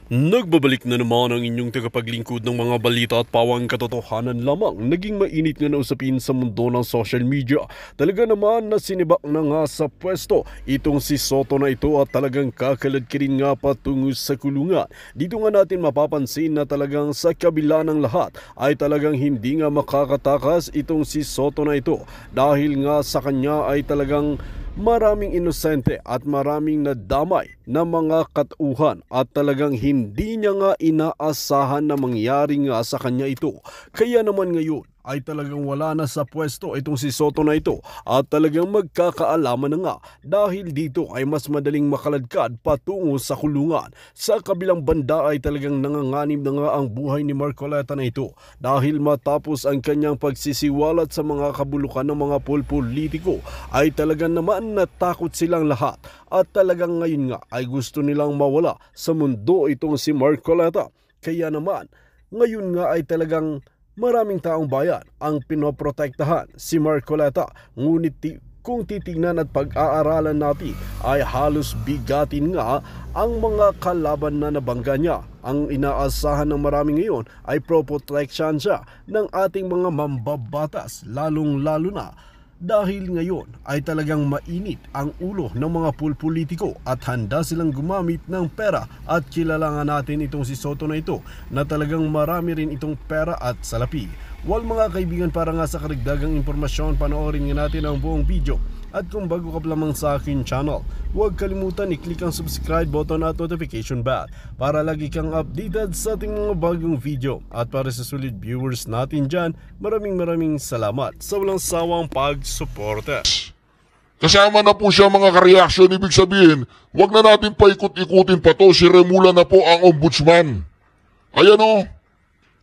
Nagbabalik na naman ang inyong tagapaglingkod ng mga balita at pawang katotohanan lamang. Naging mainit nga na usapin sa mundo ng social media. Talaga naman na sinibak na nga sa pwesto itong si Soto na ito at talagang kakaladkirin nga patungo sa kulungan. Dito nga natin mapapansin na talagang sa kabila ng lahat ay talagang hindi nga makakatakas itong si Soto na ito dahil nga sa kanya ay talagang maraming inosente at maraming nadamay na mga katauhan at talagang hindi niya nga inaasahan na mangyari nga sa kanya ito. Kaya naman ngayon ay talagang wala na sa pwesto itong si Soto na ito at talagang magkakaalaman na nga dahil dito ay mas madaling makaladkad patungo sa kulungan. Sa kabilang banda ay talagang nanganganib na nga ang buhay ni Marcoleta na ito dahil matapos ang kanyang pagsisiwalat sa mga kabulukan ng mga politiko ay talagang naman natakot silang lahat at talagang ngayon nga ay gusto nilang mawala sa mundo itong si Marcoleta. Kaya naman ngayon nga ay talagang maraming taong bayan ang pinoprotektahan si Marcoleta, ngunit kung titignan at pag-aaralan natin ay halos bigatin nga ang mga kalaban na nabangga niya. Ang inaasahan ng marami ngayon ay pro-protection siya ng ating mga mambabatas, lalong-lalo na dahil ngayon ay talagang mainit ang ulo ng mga politiko at handa silang gumamit ng pera at kilala nga natin itong si Soto na ito na talagang marami rin itong pera at salapi. Well mga kaibigan, para nga sa karagdagang impormasyon, panoorin nga natin ang buong video. At kung bago ka pa lamang sa akin channel, huwag kalimutan i-click ang subscribe button at notification bell para lagi kang updated sa ating mga bagong video. At para sa solid viewers natin dyan, maraming salamat sa walang sawang pagsuporta. Kasama na po siya mga ka-reaction, ibig sabihin, wag na natin paikot-ikutin pa to, si Remula na po ang ombudsman. Ayan o,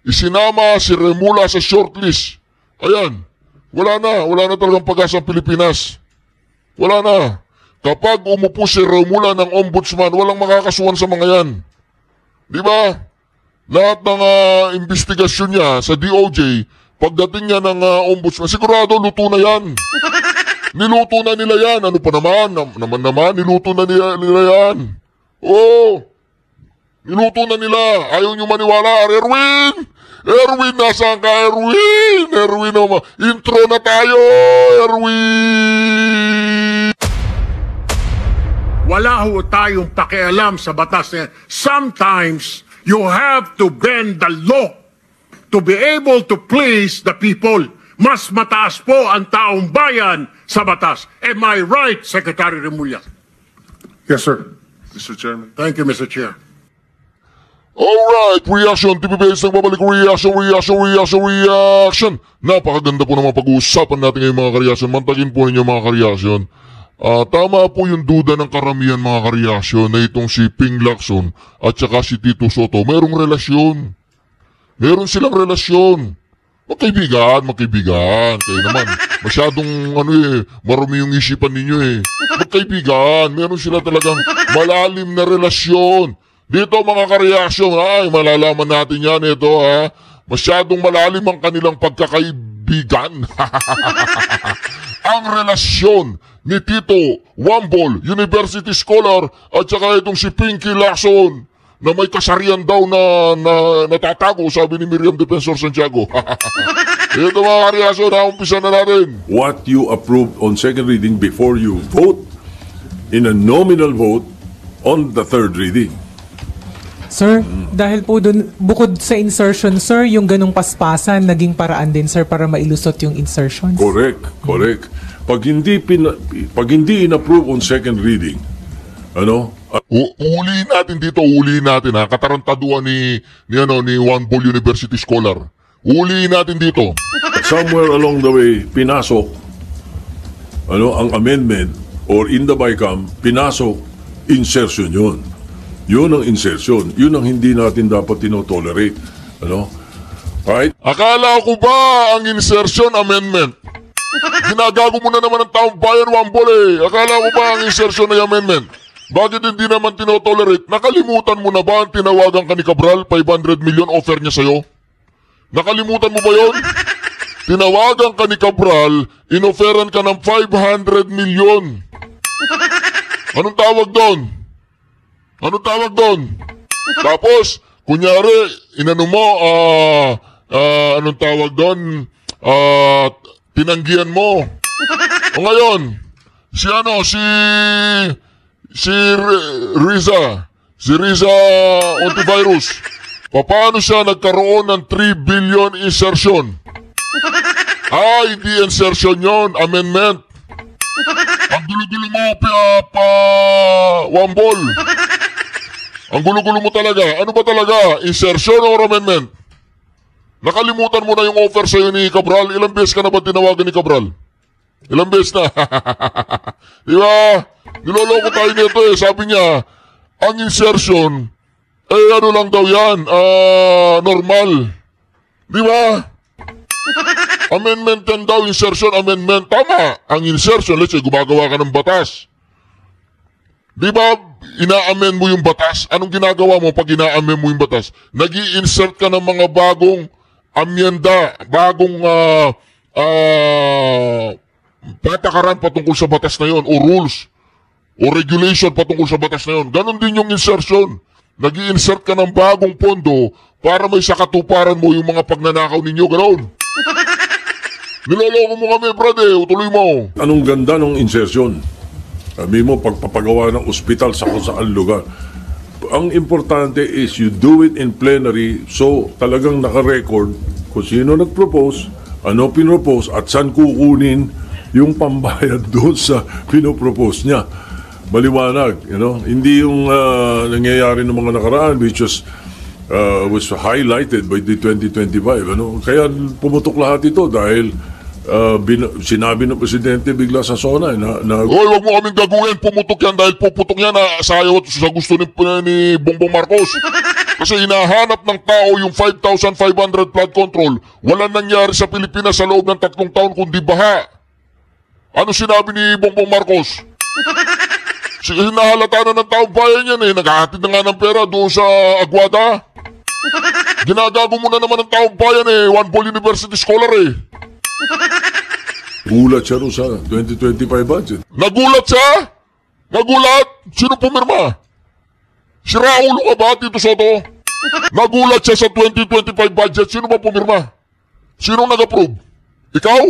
isinama si Remula sa shortlist. Ayan, wala na talagang pag-asa ang Pilipinas. Wala na. Kapag umupo si Remula ng ombudsman, walang makakasuhan sa mga yan. Di ba? Lahat ng investigasyon niya sa DOJ, pagdating niya ng ombudsman, sigurado luto na yan. Niluto na nila yan. Ano pa naman? Niluto na nila yan. Oo. Niluto na nila. Ayaw nyo maniwala. Erwin, nasaan ka, Erwin? Intro na tayo, Erwin! Wala ho tayong pakialam sa batas na yan. Sometimes, you have to bend the law to be able to please the people. Mas mataas po ang taong bayan sa batas. Am I right, Secretary Remulla? Yes, sir. Mr. Chairman. Thank you, Mr. Chair. Alright, reaction, TVBS nagbabalik, reaction. Napakaganda po naman pag-uusapan natin ngayon mga kareaksyon. Mantagin po ninyo mga kareaksyon. Tama po yung duda ng karamihan mga kareaksyon na itong si Ping Lacson at saka si Tito Soto. Merong relasyon. Meron silang relasyon. Magkaibigan. Kayo naman, masyadong marumi yung isipan ninyo Magkaibigan, meron sila talagang malalim na relasyon. Dito mga kareaksyon, malalaman natin yan Masyadong malalim ang kanilang pagkakaibigan. Ang relasyon ni Tito Wambol, University Scholar, at saka itong si Pinky Lacson, na may kasarian daw na natatago, sabi ni Miriam Defensor Santiago. Ito mga kareaksyon, umpisa na natin. What you approved on second reading before you vote in a nominal vote on the third reading. Sir, dahil po dun, bukod sa insertion, sir, yung ganong paspasan, naging paraan din, sir, para mailusot yung insertions? Correct. Pag hindi in-approve on second reading, Ulihin natin dito, katarantaduan ni Wambol University Scholar. Ulihin natin dito. somewhere along the way, pinasok ang amendment or in the BICAM, pinasok insertion yun. Yun ang insertion. Yun ang hindi natin dapat tinotolerate. Right? Akala ko ba ang insertion amendment? Ginagago mo na naman ang taong bayan, Wambol Akala ko ba ang insertion ay amendment? Bakit hindi naman tinotolerate? Nakalimutan mo na ba ang tinawagan ka ni Cabral? 500 million offer niya sa'yo? Nakalimutan mo ba yon? Tinawagan ka ni Cabral, inoferan ka ng 500 million. Anong tawag doon? Tapos, kunyari, inano mo, anong tawag doon, tinanggihan mo. O ngayon, si Riza Ontivirus, paano siya nagkaroon ng 3 billion insertion? Hindi insertion yon, amendment. Ang gulo-gulo mo, Wambol. Ang gulo-gulo mo talaga. Ano ba talaga? Insertion or amendment? Nakalimutan mo na yung offer sa'yo ni Cabral. Ilang beses ka na ba tinawagan ni Cabral? Ilang beses na? Diba? Niloloko tayo nito eh. Sabi niya, ang insertion, ano lang daw yan, normal. Diba? Amendment yan daw, insertion, amendment. Tama. Ang insertion, let's say, gumagawa ka ng batas. Diba, ina-amend mo yung batas? Anong ginagawa mo pag ina-amend mo yung batas? Nag-i-insert ka ng mga bagong amyenda, bagong patakaran patungkol sa batas na yon, o rules, o regulation patungkol sa batas na yon. Ganon din yung insertion. Nag-i-insert ka ng bagong pondo para may sakatuparan mo yung mga pagnanakaw ninyo. Ganon. Niloloko mo kami, brad eh. Tuloy mo. Anong ganda ng insertion? Sabi mo, pagpapagawa ng ospital sa kung saan lugar. Ang importante is you do it in plenary, so talagang naka-record kung sino nag-propose, ano pinropose, at saan kukunin yung pambayad doon sa pinopropose niya. Maliwanag, Hindi yung nangyayari ng mga nakaraan, which was highlighted by the 2025, Kaya pumutok lahat ito dahil sinabi ng presidente bigla sa SONA Hoy, wag mo kaming gagawin, pumutok yan dahil puputok yan sa ayaw at sa gusto ni Bongbong Marcos. Kasi hinahanap ng tao yung 5,500 flood control. Walang nangyari sa Pilipinas sa loob ng 3 taon kundi baha. Ano sinabi ni Bongbong Marcos? Hinahalata na ng taong bayan yan eh. Naghahatid na nga ng pera doon sa Aguada. Ginagago mo na naman ng taong bayan eh. One Ball University Scholar eh. Gulat siya rin sa 2025 budget. Nagulat siya? Nagulat? Sino pumirma? Si Raulo ka ba, Tito Soto? Nagulat siya sa 2025 budget. Sino ba pumirma? Sino nag-approve? Ikaw?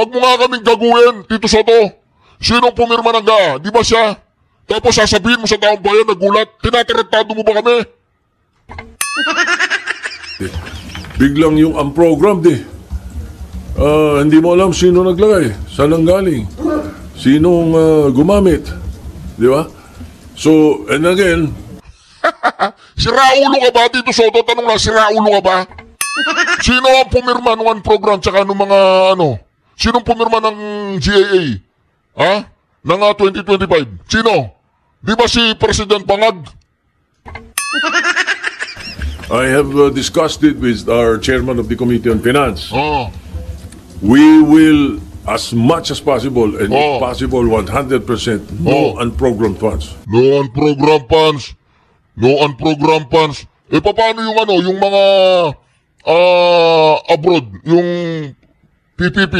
Wag mo nga kaming gaguhin, Tito Soto. Sino pumirma ng ga? Di ba siya? Tapos sasabihin mo sa taong bayan, nagulat. Tinatarantado mo ba kami? Biglang yung unprogrammed eh. Hindi mo alam sino naglagay, saan ang galing, sinong gumamit, di ba? So, and again, si Raulo ka ba, Tito Soto? Tanong lang, si Raulo ka ba? Sino ang pumirma ng program tsaka ng mga Sinong pumirma ng GAA? Ha? Ng 2025? Sino? Di ba si President Bangag? I have discussed it with our chairman of the Committee on Finance. Oh. We will, as much as possible, and if Oh. possible, 100%, no unprogrammed funds. No unprogram funds. No unprogram funds. Paano yung mga abroad, yung PPP?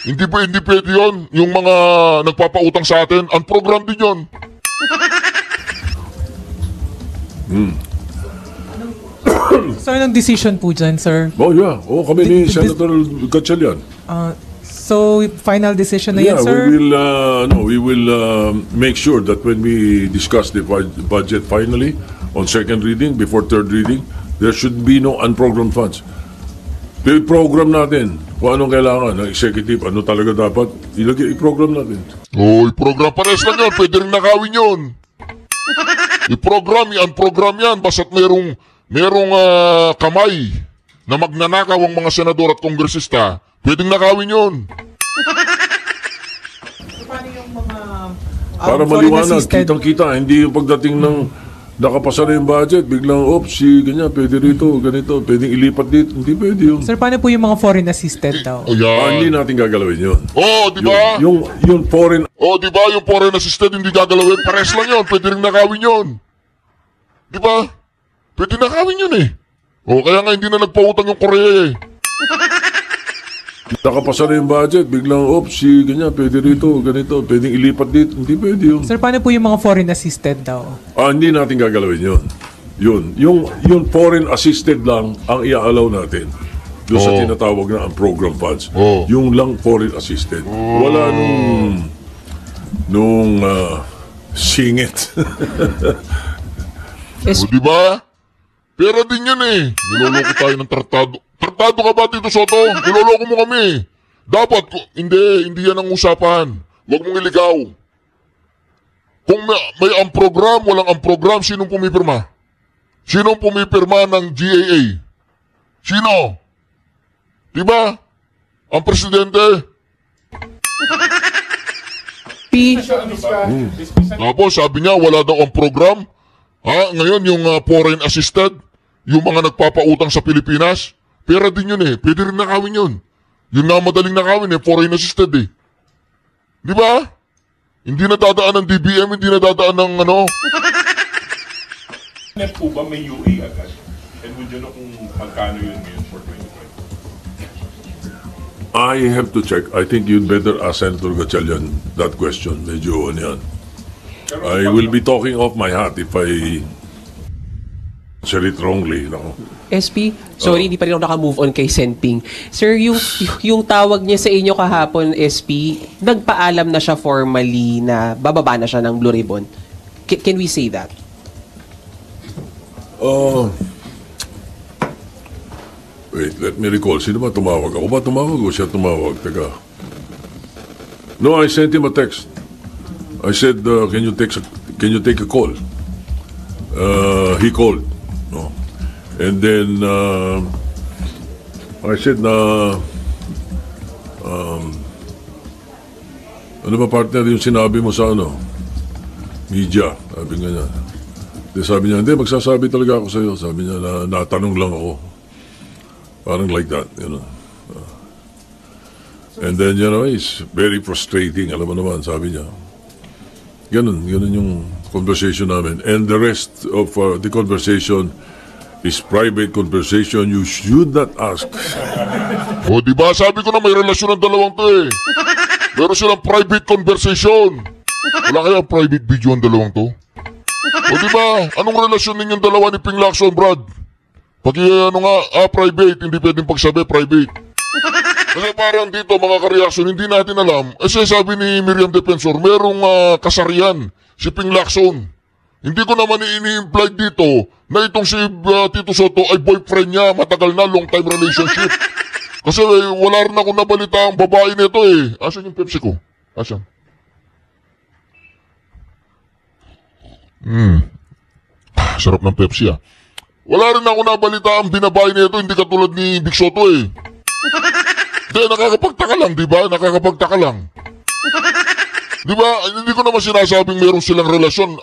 Hindi pwede yun. Yung mga nagpapautang sa atin, unprogram din yun. So, anong decision po dyan, sir? Oh, yeah. Kami ni Senator Gatchalian. So, final decision na Yeah, yan, sir? we will make sure that when we discuss the budget finally on second reading, before third reading, there should be no unprogrammed funds. I-program natin kung anong kailangan ng executive, ano talaga dapat, i-program natin. I-program pares lang yun. Pwede rin nakawin yun. I-program, i-unprogram yan. Basta't merong kamay na magnanakaw ang mga senador at kongresista, pwedeng nakawin yun. Paano yung mga Para foreign maliwanag, assisted? kitang-kita, hindi yung pagdating ng nakapasa na yung budget, biglang, ganyan, pwede rito, ganito, pwedeng ilipat dito, hindi pwede yun. Sir, paano po yung mga foreign assisted daw? Hindi Ayan. natin gagalawin yun. Di ba? Yung foreign, Di ba? Yung foreign assisted hindi gagalawin. Pares lang yun. Pwede rin nakawin yun. Di ba? Pwede nakawin yun eh. Kaya nga hindi na nagpautang yung Korea eh. nakapasa na yung budget, biglang, si ganyan, pwede rito, ganito, pwedeng ilipat dito. Hindi pwede yun. Sir, paano po yung mga foreign assisted daw? Hindi natin gagalawin yun. Yung foreign assisted lang ang i-allow natin. Doon sa tinatawag na ang program funds. Yung lang foreign assisted. Wala nung singit. O diba? Pera din yan eh. Niloloko tayo ng tratado. Tratado ka ba, Tito Soto? Niloloko mo kami. Dapat, hindi yan ang usapan. Huwag mong iligaw. Kung may ang program, walang ang program, sinong pumipirma? Sinong pumipirma ng GAA? Sino? Diba? Ang presidente. Tapos sabi niya, wala daw ang program. Ngayon yung foreign assisted, yung mga nagpapautang sa Pilipinas, pera din yun eh. Pwede rin nakawin yun. Yun nga madaling nakawin eh, foreign assisted eh. Di ba? Hindi na dadaan ng DBM, hindi na dadaan ng ano. Net po ba may UA agad? And would you know kung magkano yun ngayon for 2020? I have to check. I think you'd better ask Senator Gatchalian that question. Medyo ano yan. I will be talking off my hat if I said it wrongly. No? SP, sorry, hindi pa rin ako naka-move on kay Senping. Sir, yung tawag niya sa inyo kahapon, SP, nagpaalam na siya formally na bababa na siya ng Blue Ribbon. Can we say that? Wait, let me recall. Sino ba tumawag? Ako ba tumawag o siya tumawag? Teka. No, I sent him a text. I said, can you take a call? He called. No. And then, I said ano ba partner yung sinabi mo sa media? Sabi niya. Sabi niya, hindi, magsasabi talaga ako sa'yo. Sabi niya, natanong lang ako. Parang like that, And then, it's very frustrating. Alam mo naman, sabi niya. Ganun yung conversation namin. And the rest of the conversation is private conversation. You should not ask. O diba, sabi ko na may relasyon ng dalawang to eh. Meron silang private conversation. Wala kaya private video ang dalawang to? O diba, anong relasyon ninyong dalawa ni Ping Lacson, Brad? Pag private, hindi pwedeng pagsabi, private. Kasi parang dito, mga kareaksyon, hindi natin alam. Kasi sabi ni Miriam Defensor, merong kasarian, si Ping Lacson. Hindi ko naman ini-imply dito na itong si Tito Soto ay boyfriend niya, matagal na, long-time relationship. Kasi wala rin ako nabalita ang babae nito eh. Asan yung Pepsi ko? Asan? Sarap ng Pepsi ah. Wala rin ako nabalita ang binabae nito, hindi katulad ni Big Soto eh. Hindi, nakakapagtaka lang, di ba? Nakakapagtaka lang. Di ba? Hindi ko naman sinasabing meron silang relasyon,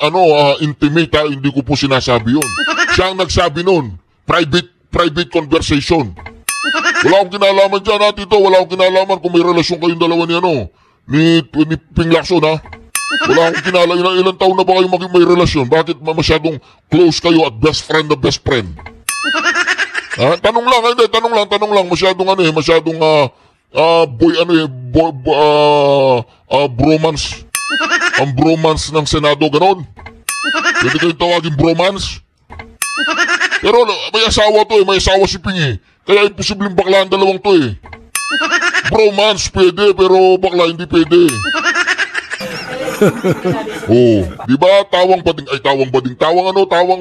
intimate ha. Hindi ko po sinasabi yun. Siya ang nagsabi nun. Private conversation. Wala akong kinalaman dyan ha, Tito. Wala akong kinalaman kung may relasyon kayong dalawa ni Ping Lacson ha. Wala akong kinalaman. Ilang taon na ba kayo may relasyon? Bakit masyadong close kayo at best friend na best friend? Tanong lang. Masyadong bromance. Ang bromance ng Senado, ganon. Pwede kayong tawagin bromance. Pero may asawa to eh, may asawa si Ping eh. Kaya imposibleng bakla ang dalawang to eh. Bromance pwede, pero bakla hindi pwede. Di ba tawang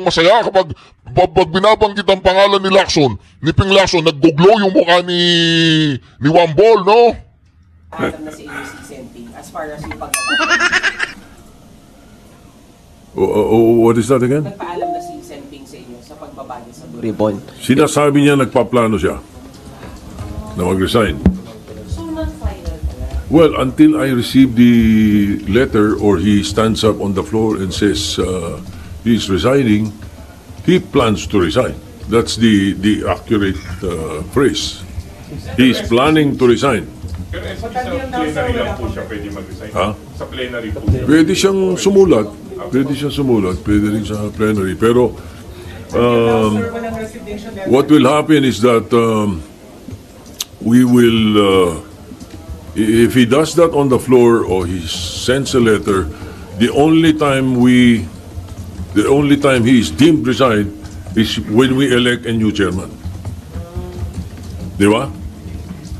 masaya kapag binabanggit ang pangalan ni Lacson, ni Ping Lacson, nag-glow yung mukha ni Wambol, no? Alam na si Senping as far as yung What is that again? Nagpaalam na si Senping sa inyo sa pagbaba niya sa Blue Ribbon. Sinasabi niya nagpaplano siya na mag-resign. Well, until I receive the letter or he stands up on the floor and says he's resigning, he plans to resign. That's the accurate phrase. He's planning to resign. Pero sa plenary lang po siya pwede mag-resign. Sa plenary po siya. Pwede siyang sumulat. Pwede rin sa plenary. Pero what will happen is that we will, if he does that on the floor or he sends a letter, the only time he is deemed resigned is when we elect a new chairman. Di ba?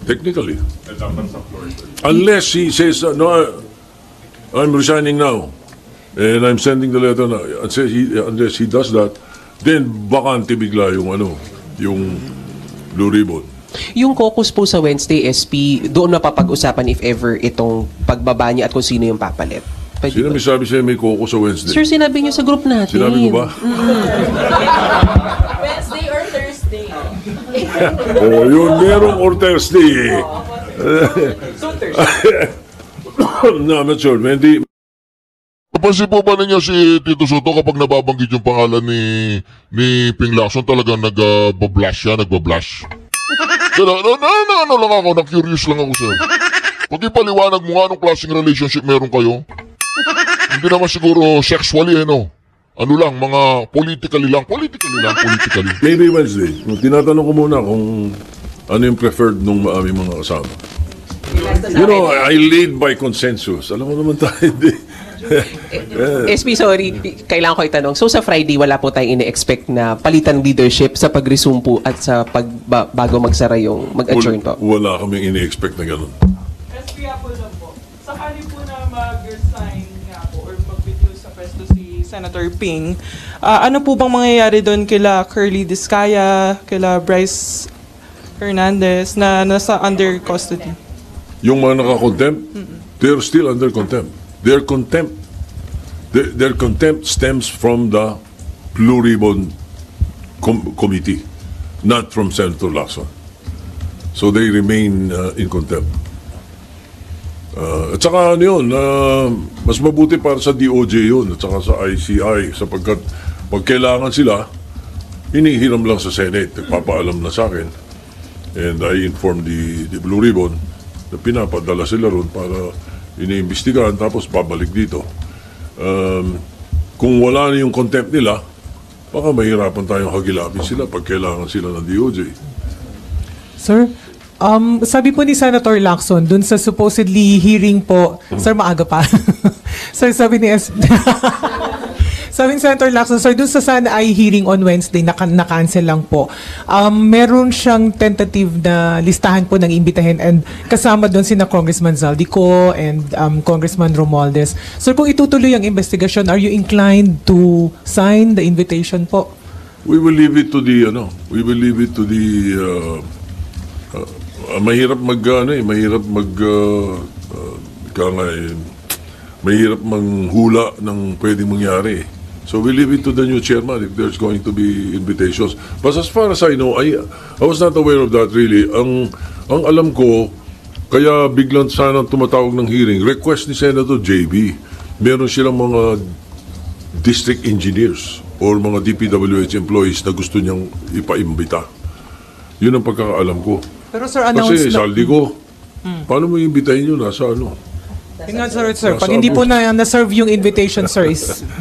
Technically. Dapat sa floor, sir. Unless he says, no, I'm resigning now, and I'm sending the letter now. Unless he does that, then bakante bigla yung Blue Ribbon. Yung caucus po sa Wednesday, SP, doon mapapag-usapan if ever itong pagbaba niya at kung sino yung papalit. Pwede Sino ba? may sabi sa'yo may koko sa Wednesday? Sir, sinabi niyo sa group natin. Sinabi ko ba? Wednesday or Thursday? Oh, yun, merong or Thursday. So, Thursday. No, I'm not sure. Hindi. Napansin po ba ninyo si Tito Soto kapag nababanggit yung pangalan ni Ping Lacson, talagang nag-blush siya, nagba-blush? Ano lang ako, na-curious lang ako, sir. Pag ipaliwanag mo nga anong klaseng relationship meron kayo. Hindi naman siguro sexually, no? Ano lang, mga politically lang. Maybe Wednesday. Tinatanong ko muna kung ano yung preferred nung aming mga kasama. You know, I lead by consensus. Alam mo naman tayo, hindi. SP, sorry, kailangan ko itanong. So sa Friday, wala po tayong ine-expect na palitan leadership sa pag-resume po at sa bago magsara yung mag-adjourn po? Wala kaming ini-expect na gano'n. SP po lang po. Sakali po na mag-resign nga po or mag-withdraw sa pwesto si Senator Ping, ano po bang mangyayari doon kila Curly Discaya, kila Bryce Hernandez na nasa under custody? Yung mga nakakontempt, they're still under contempt. Their contempt stems from the Blue Ribbon Committee, not from Senator Lacson. So they remain in contempt. At saka ano yun, mas mabuti para sa DOJ yun at saka sa ICI sapagkat pag kailangan sila, hinihiram lang sa Senate, nagpapaalam na sa akin. And I informed the Blue Ribbon na pinapadala sila ron para iniimbestigahan tapos babalik dito. Kung wala na yung contempt nila, baka mahirapan tayong hagilapin sila pag kailangan sila ng DOJ. Sir, sabi po ni Senator Lacson, dun sa supposedly hearing po, sir, maaga pa. Sir, sabi ni sabi ni Senator Lacson, sir, dun sa sana ay hearing on Wednesday, na-cancel lang po. Meron siyang tentative na listahan po ng imbitahin and kasama doon sina Congressman Zaldico and Congressman Romualdez. Sir, kung itutuloy ang investigation, are you inclined to sign the invitation po? We will leave it to the mahirap manghula ng pwedeng mangyari. So we leave it to the new chairman if there's going to be invitations. But as far as I know, I was not aware of that really. Ang alam ko, kaya biglang sana tumatawag ng hearing, request ni Senator JB. Meron silang mga district engineers or mga DPWH employees na gusto niyang ipaimbita. Yun ang pagkakaalam ko. Pero sir, announce Kasi saldi ko, paano mo imbitahin yun? Nasa ano? Tingnan, sir, pag hindi po na-serve yung invitation, sir,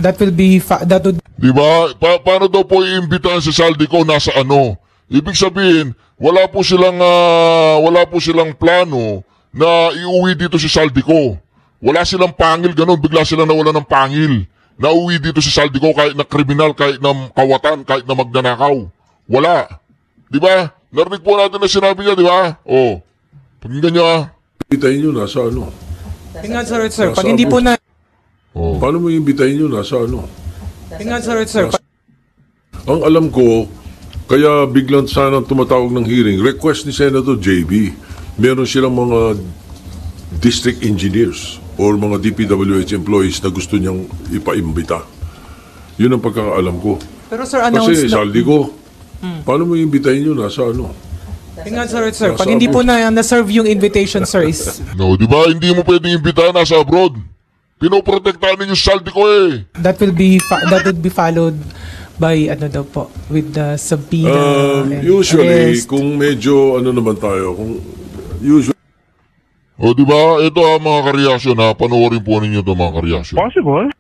that would be, that would... Di ba? Paano daw po iimbitahan sa saldi ko nasa ano? Ibig sabihin, wala po silang plano na iuwi dito sa saldi ko. Wala silang pangil ganun, bigla silang nawala ng pangil. Nauwi dito sa saldi ko kahit na kriminal, kahit na kawatan, kahit na magnanakaw. Wala. Di ba? Narinig po natin na sinabi niya, di ba? Oh. Pakinggan niyo ah. Imbitahin nyo nasa ano? Tingnan, sir, pag hindi po na... Oh. Paano mo imbitahin yun? Nasa ano? Tingnan, sir, Ang alam ko, kaya biglang sana tumatawag ng hearing, request ni Senator JB. Meron silang mga district engineers or mga DPWH employees na gusto niyang ipaimbita. Yun ang pagkakaalam ko. Pero sir, announce Kasi saldi ko, paano mo imbitahin yun? Nasa ano? Tingnan, sir, pag hindi po na-serve yung invitation, sir, No, di ba? Hindi mo pwedeng imbitahan nasa abroad. Pinoprotektahan ninyo sa saldi ko eh. that would be followed by ano daw po with the subpoena. and Usually, arrest. kung medyo ano naman tayo, O di ba? Ito ha mga kareaksyon ha. Panoorin po ninyo ito mga kareaksyon. Possible.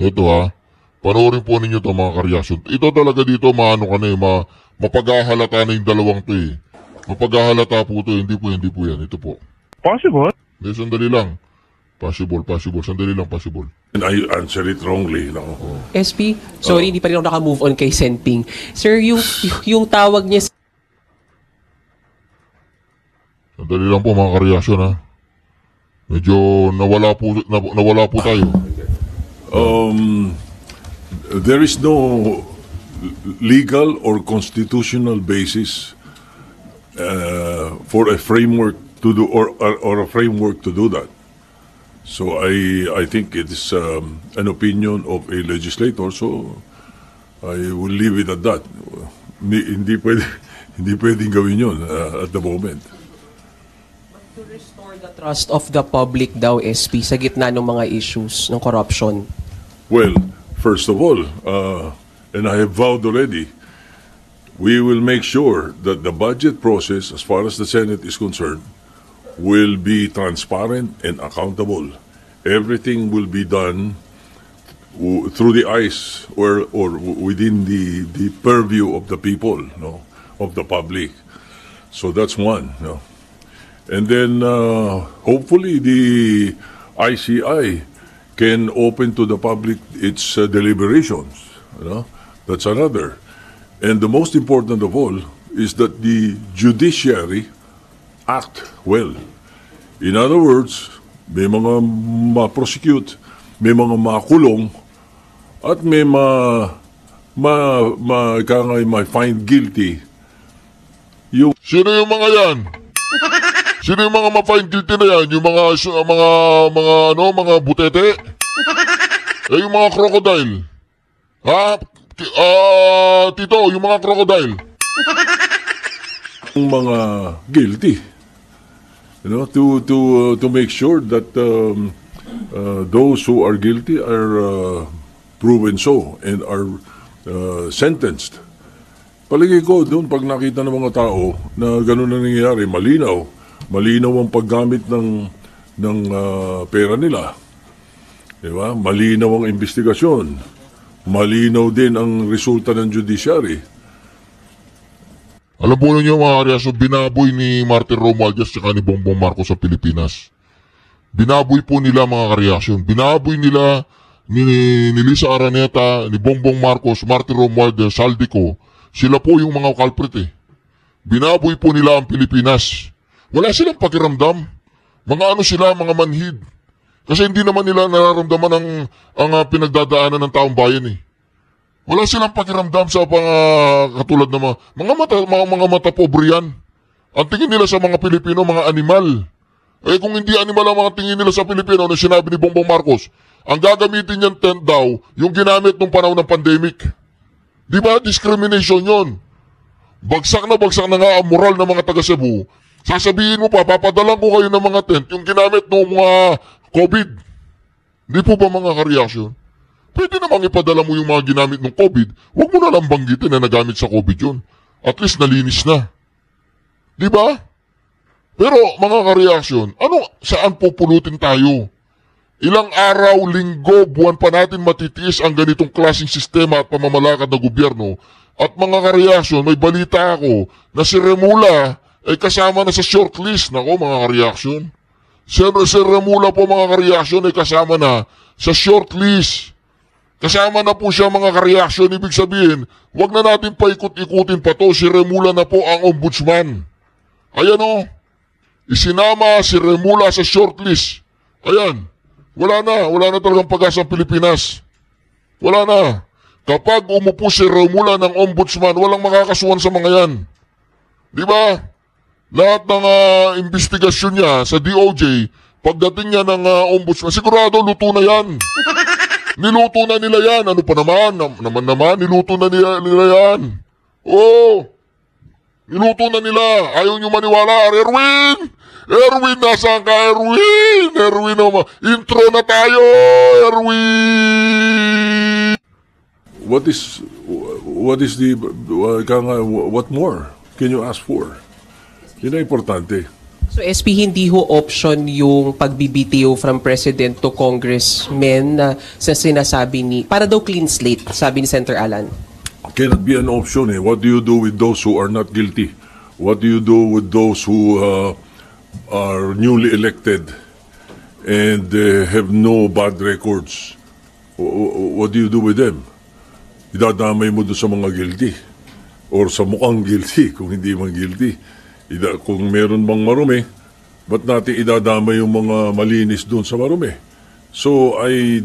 Ito ha. Panoorin po ninyo ito mga kareaksyon. Ito talaga dito maano ka na eh. Mapaghahalata na yung dalawang to eh. Mapaghahalata po ito, hindi po yan. Ito po. Possible. Hindi, sandali lang. Possible. Sandali lang, possible. And I answer it wrongly. No? SP, sorry, hindi pa rin ako naka-move on kay Senping. Sir, yung tawag niya Sandali lang po mga kareaksyon ha. Medyo nawala po tayo. There is no legal or constitutional basis for a framework to do or a framework to do that. So I think it is an opinion of a legislator. So I will leave it at that. Hindi pwedeng gawin yun at the moment. to restore the trust of the public daw, SP, sa gitna ng mga issues ng corruption. Well, first of all, and I have vowed already, we will make sure that the budget process, as far as the Senate is concerned, will be transparent and accountable. Everything will be done through the eyes or within the purview of the people, no, of the public. So that's one. No? And then hopefully the ICI can open to the public its deliberations. You know? That's another. And the most important of all is that the judiciary act well. In other words, may mga ma-prosecute, may mga makulong, at may ma-find guilty. Sino yung mga yan? Sino yung mga ma-find guilty na yan? Yung mga butete? Eh, yung mga crocodile? Ha? Tito, yung mga crocodile? Yung mga guilty. You know, to make sure that those who are guilty are proven so and are sentenced. Palagay ko doon pag nakita ng mga tao na gano'n na nangyayari, malinaw ang paggamit ng pera nila. Diba? Malinaw ang investigasyon. Malinaw din ang resulta ng judiciary. Alam po ninyo mga karyaso, binaboy ni Martin Romualdez at ni Bongbong Marcos sa Pilipinas. Binaboy po nila mga karyasyon. Binaboy nila ni Lisa Araneta, ni Bongbong Marcos, Martin Romualdez, Saldico. Sila po yung mga culprit eh. Binaboy po nila ang Pilipinas. Wala silang pakiramdam. Mga ano sila, mga manhid. Kasi hindi naman nila nararamdaman ang pinagdadaanan ng taong bayan eh. Wala silang pakiramdam sa katulad ng mga mata pobre yan. Ang tingin nila sa mga Pilipino, mga animal. Eh kung hindi animal ang mga tingin nila sa Pilipino na sinabi ni Bongbong Marcos, ang gagamitin niyang tent daw, yung ginamit nung panahon ng pandemic. Di ba? Discrimination yon. Bagsak na nga ang moral ng mga taga Cebu. Sasabihin mo pa, papadalan ko kayo ng mga tent, yung ginamit ng mga COVID. Di po ba mga kareaksyon? Pwede namang ipadala mo yung mga ginamit ng COVID, huwag mo na lang banggitin na nagamit sa COVID yun. At least nalinis na. Di ba? Pero mga kareaksyon, saan pupulutin tayo? Ilang araw, linggo, buwan pa natin matitiis ang ganitong klaseng sistema at pamamalakad ng gobyerno. At mga kareaksyon, may balita ako na si Remula ay kasama na sa shortlist. Nako mga kareaksyon. Si Remula po mga kareaksyon ay kasama na sa shortlist. Kasama na po siya mga kareaksyon. Ibig sabihin, wag na natin paikot-ikutin pa to. Si Remula na po ang ombudsman. Ayan o. Isinama si Remula sa shortlist. Ayan. Wala na talagang pag-asa ang Pilipinas. Wala na. Kapag umupo si Remula ng ombudsman, walang makakasuhan sa mga yan. Di ba? Lahat ng investigasyon niya sa DOJ, pagdating niya ng ombudsman, sigurado luto na yan. Niluto na nila yan. Ano pa naman? Niluto na nila yan. Oo. Niluto na nila. Ayaw nyo maniwala. Erwin, nasaan ka, Erwin? Intro na tayo, Erwin! What more can you ask for? Yun ang importante. So SP, hindi ho option yung pagbibitiw from President to Congressmen na sa sinasabi para daw clean slate, sabi ni Senator Alan. Cannot be an option eh. What do you do with those who are not guilty? What do you do with those who are newly elected and have no bad records? What do you do with them? Idadamay mo doon sa mga guilty or sa mukhang guilty kung hindi man guilty. Kung meron bang marumi, ba't natin idadamay yung mga malinis doon sa marumi? So I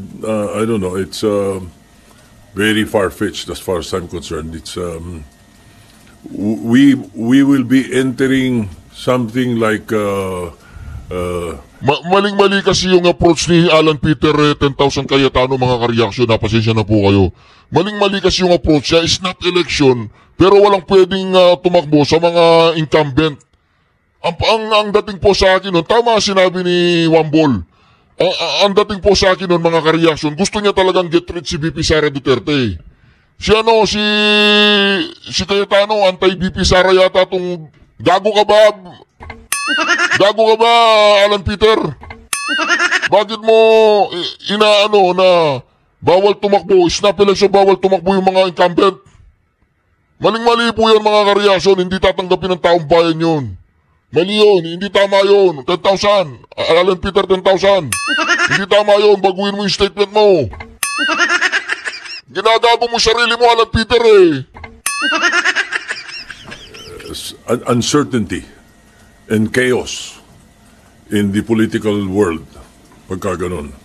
don't know, it's very far-fetched as far as I'm concerned. It's we will be entering something like Maling-mali kasi yung approach ni Alan Peter 10,000 Cayetano, mga ka-reaction, pasensya na po kayo. Maling-mali kasi yung approach niya, is not election, pero walang pwedeng tumakbo sa mga incumbent. Ang dating po sa akin nun, tama sinabi ni Wambol, ang dating po sa akin nun, mga ka-reaction, gusto niya talagang get rid si VP Sara Duterte. Si Cayetano, anti-VP Sara yata tong gago ka ba? Gago ka ba, Alan Peter? Bakit mo inaano na bawal tumakbo, snap election, bawal tumakbo yung mga incumbent? Maling-mali po yan, mga ka-reaction, hindi tatanggapin ng taong bayan yun. Mali yun, hindi tama yun. 10,000. Alan Peter, 10,000. Hindi tama yun, baguhin mo yung statement mo. Ginagago mo sarili mo, Alan Peter uncertainty and chaos in the political world pagka ganun.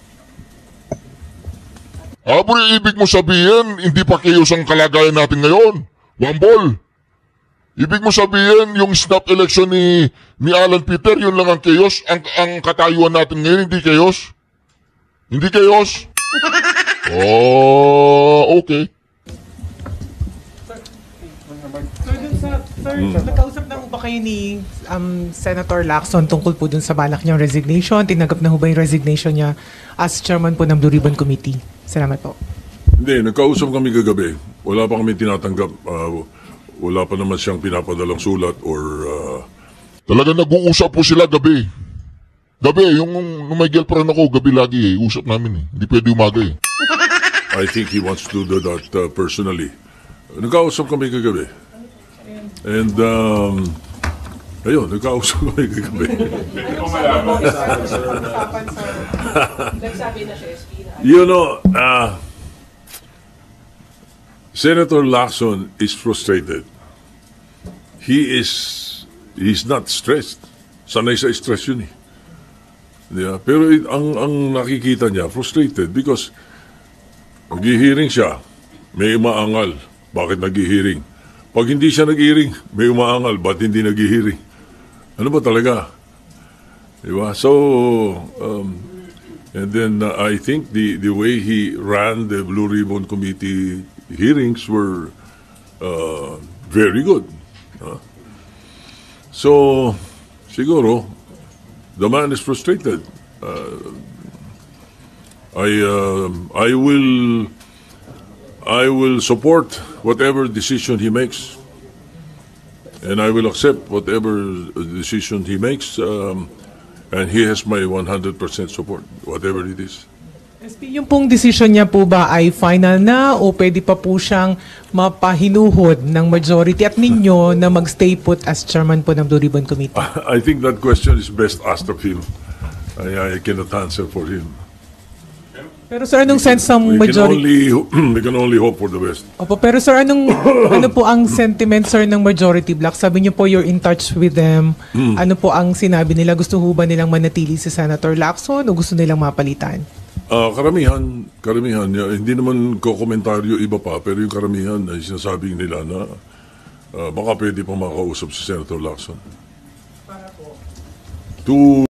Bro, ibig mo sabihin, hindi pa chaos ang kalagayan natin ngayon. Wambol. Ibig mo sabihin, yung snap election ni Alan Peter, yun lang ang chaos. Ang katayuan natin ngayon, hindi chaos? Hindi chaos? Okay. Sir, nagkausap na ho ba kayo ni Senator Lacson tungkol po dun sa balak niyang resignation? Tinanggap na ho ba yung resignation niya as chairman po ng Blue Ribbon Committee? Salamat po. Hindi, nagkausap kami kagabi. Wala pa kami tinatanggap. Wala pa naman siyang pinapadalang sulat or... Talaga nag-uusap po sila gabi. Gabi, yung may girlfriend ako, gabi lagi usap namin Hindi pwede umaga I think he wants to do that personally. Nagkausap kami kagabi. And, ayun, nagkausap kami kagabi. You know, Senator Lacson is frustrated. He's not stressed. Sanay sa stress yun Yeah, pero ang nakikita niya, frustrated because nag-hearing siya, may umaangal. Bakit nag-hearing? Pag hindi siya nag-hearing, may umaangal. Ba't hindi nag-hearing? Ano ba talaga? Diba? So, and then I think the way he ran the Blue Ribbon Committee hearings were very good. So, siguro, the man is frustrated. I will support whatever decision he makes, and I will accept whatever decision he makes, and he has my 100% support, whatever it is. SP, yung pong decision niya po ba ay final na o pwede pa po siyang mapahinuhod ng majority at ninyo na magstay put as chairman po ng Blue Ribbon Committee? I think that question is best asked of him. I cannot answer for him. Pero sir, anong sense ng majority? We can only hope for the best. Opo, pero sir, ano po ang sentiment, sir, ng majority bloc? Sabi niyo po you're in touch with them. Ano po ang sinabi nila? Gusto ho ba nilang manatili si Senator Lacson o gusto nilang mapalitan? Karamihan, hindi naman ko komentaryo iba pa, pero yung karamihan ay sinasabing nila na baka pwede pang makausap si Senator Lacson. Para po? To